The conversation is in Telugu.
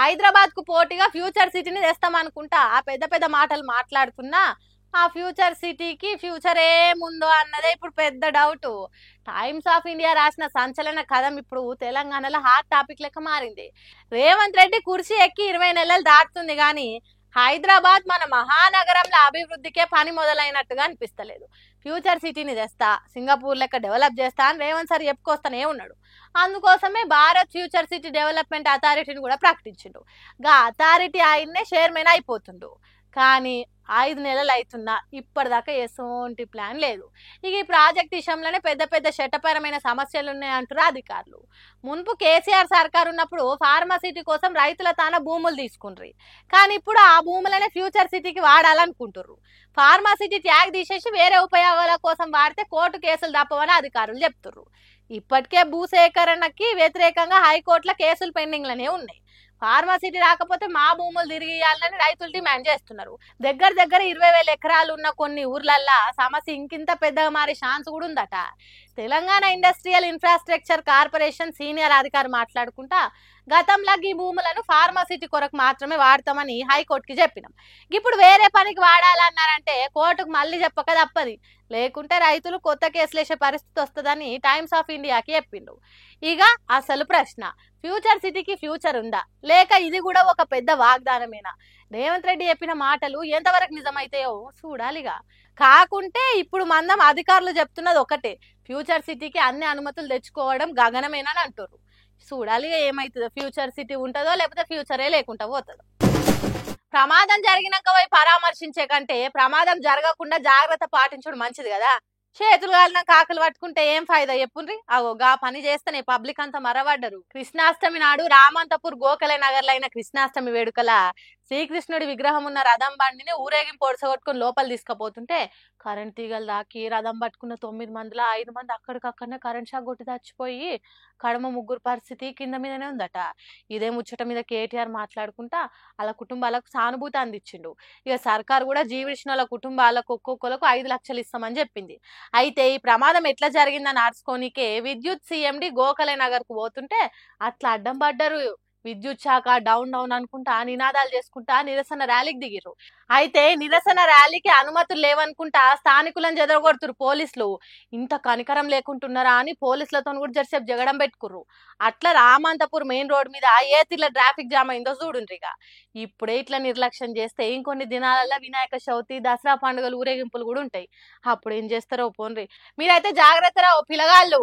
హైదరాబాద్ కు పోటీగా ఫ్యూచర్ సిటీని తెస్తామనుకుంటా ఆ పెద్ద పెద్ద మాటలు మాట్లాడుతున్నా ఆ ఫ్యూచర్ సిటీకి ఫ్యూచర్ ఏముందో అన్నదే ఇప్పుడు పెద్ద డౌట్. టైమ్స్ ఆఫ్ ఇండియా రాసిన సంచలన కథం ఇప్పుడు తెలంగాణలో హాట్ టాపిక్ లెక్క మారింది. రేవంత్ రెడ్డి కుర్చీ ఎక్కి 20 నెలలు దాటుతుంది కానీ హైదరాబాద్ మన మహానగరంలో అభివృద్ధికే పని మొదలైనట్టుగా అనిపిస్తలేదు. ఫ్యూచర్ సిటీని తెస్తా, సింగపూర్ లెక్క డెవలప్ చేస్తా అని రేవంత్ సార్ చెప్పుకొస్తానే ఉన్నాడు. అందుకోసమే భారత్ ఫ్యూచర్ సిటీ డెవలప్మెంట్ అథారిటీని కూడా ప్రకటించిండు. గా అథారిటీ ఆయన్నే చైర్మన్ అయిపోతుండు. కానీ 5 నెలలు అవుతున్నా ఇప్పటిదాకా ఎసోంటి ప్లాన్ లేదు. ఇక ఈ ప్రాజెక్ట్ విషయంలోనే పెద్ద పెద్ద చట్టపరమైన సమస్యలు ఉన్నాయంటారు అధికారులు. మున్పు కేసీఆర్ సర్కార్ ఉన్నప్పుడు ఫార్మసిటీ కోసం రైతుల తాన భూములు తీసుకుండ్రి, కానీ ఇప్పుడు ఆ భూములనే ఫ్యూచర్ సిటీకి వాడాలనుకుంటుర్రు. ఫార్మసిటీ ట్యాగ్ తీసేసి వేరే ఉపయోగాల కోసం వాడితే కోర్టు కేసులు తప్పవని అధికారులు చెప్తుర్రు. ఇప్పటికే భూసేకరణకి వ్యతిరేకంగా హైకోర్టులో కేసులు పెండింగ్లనే ఉన్నాయి. ఫార్మసిటీ రాకపోతే మా భూములు తిరిగి ఇవ్వాలని రైతులు డిమాండ్ చేస్తున్నారు. దగ్గర 20,000 ఎకరాలు ఉన్న కొన్ని ఊర్లల్లా సమస్య ఇంకింత పెద్దగా మారే ఛాన్స్ కూడా ఉందట. Telangana industrial infrastructure corporation senior అధికారి మాట్లాడుకుంటా గతంలో ఈ భూములను ఫార్మసిటీ కొరకు మాత్రమే వాడతామని హైకోర్టుకి చెప్పినాం. ఇప్పుడు వేరే పనికి వాడాలన్నారంటే కోర్టుకు మళ్ళీ చెప్పక తప్పది, లేకుంటే రైతులు కొత్త కేసులు వేసే పరిస్థితి వస్తుందని టైమ్స్ ఆఫ్ ఇండియాకి చెప్పిండు. ఇక అసలు ప్రశ్న, ఫ్యూచర్ సిటీకి ఫ్యూచర్ ఉందా లేక ఇది కూడా ఒక పెద్ద వాగ్దానమేనా? రేవంత్ రెడ్డి చెప్పిన మాటలు ఎంతవరకు నిజమైతాయో చూడాలిగా. కాకుంటే ఇప్పుడు మందం అధికారులు చెప్తున్నది ఒకటే, ఫ్యూచర్ సిటీకి అన్ని అనుమతులు తెచ్చుకోవడం గగనమేనని అంటారు. చూడాలిగా ఏమైతుందో, ఫ్యూచర్ సిటీ ఉంటుందో లేకపోతే ఫ్యూచరే లేకుండా పోతుందో. ప్రమాదం జరిగినాక పోయి పరామర్శించే కంటే ప్రమాదం జరగకుండా జాగ్రత్త పాటించడం మంచిది కదా. చేతులు కాలిన కాకులు పట్టుకుంటే ఏం ఫాయిదా చెప్పుండ్రి. అగోగా పని చేస్తేనే పబ్లిక్ అంతా మరవడ్డరు. కృష్ణాష్టమి నాడు రామంతపూర్ గోఖలే నగర్లో అయిన కృష్ణాష్టమి వేడుకల శ్రీకృష్ణుడి విగ్రహం ఉన్న రథం బండిని ఊరేగింపు పొడసగొట్టుకుని లోపల తీసుకుపోతుంటే కరెంట్ తీగలు దాకి రథం పట్టుకున్న 9 మందిలో 5 మంది అక్కడికక్కడనే కరెంట్ షాక్ కొట్టి చచ్చిపోయి కడమ 3 పరిస్థితి కింద మీదనే ఉందట. ఇదే ముచ్చట మీద కేటీఆర్ మాట్లాడుకుంటా వాళ్ళ కుటుంబాలకు సానుభూతి అందించిండు. ఇక సర్కార్ కూడా జీవించిన వాళ్ళ కుటుంబాలకు ఒక్కొక్కరికి 5 లక్షలు ఇస్తామని చెప్పింది. అయితే ఈ ప్రమాదం ఎట్లా జరిగిందని ఆర్చుకోనికే విద్యుత్ సీఎండి గోఖలే నగర్ కు పోతుంటే అట్లా అడ్డం పడ్డారు. విద్యుత్ శాఖ డౌన్ డౌన్ అనుకుంటా నినాదాలు చేసుకుంటా నిరసన ర్యాలీకి దిగిర్రు. అయితే నిరసన ర్యాలీకి అనుమతులు లేవనుకుంటా స్థానికులను చెదరగొడుతురు పోలీసులు. ఇంత కనికరం లేకుంటున్నారా అని పోలీసులతో కూడా జరసేపు జగడం పెట్టుకుర్రు. అట్లా రామంతపూర్ మెయిన్ రోడ్ మీద ఏ తీర్ల ట్రాఫిక్ జామ్ అయిందో చూడుండ్రి. ఇక ఇప్పుడే ఇట్లా నిర్లక్ష్యం చేస్తే ఇంకొన్ని దినాలలో వినాయక చవితి, దసరా పండుగలు ఊరేగింపులు కూడా ఉంటాయి. అప్పుడు ఏం చేస్తారో పోన్రి. మీరైతే జాగ్రత్త రావు పిల్లగాళ్ళు.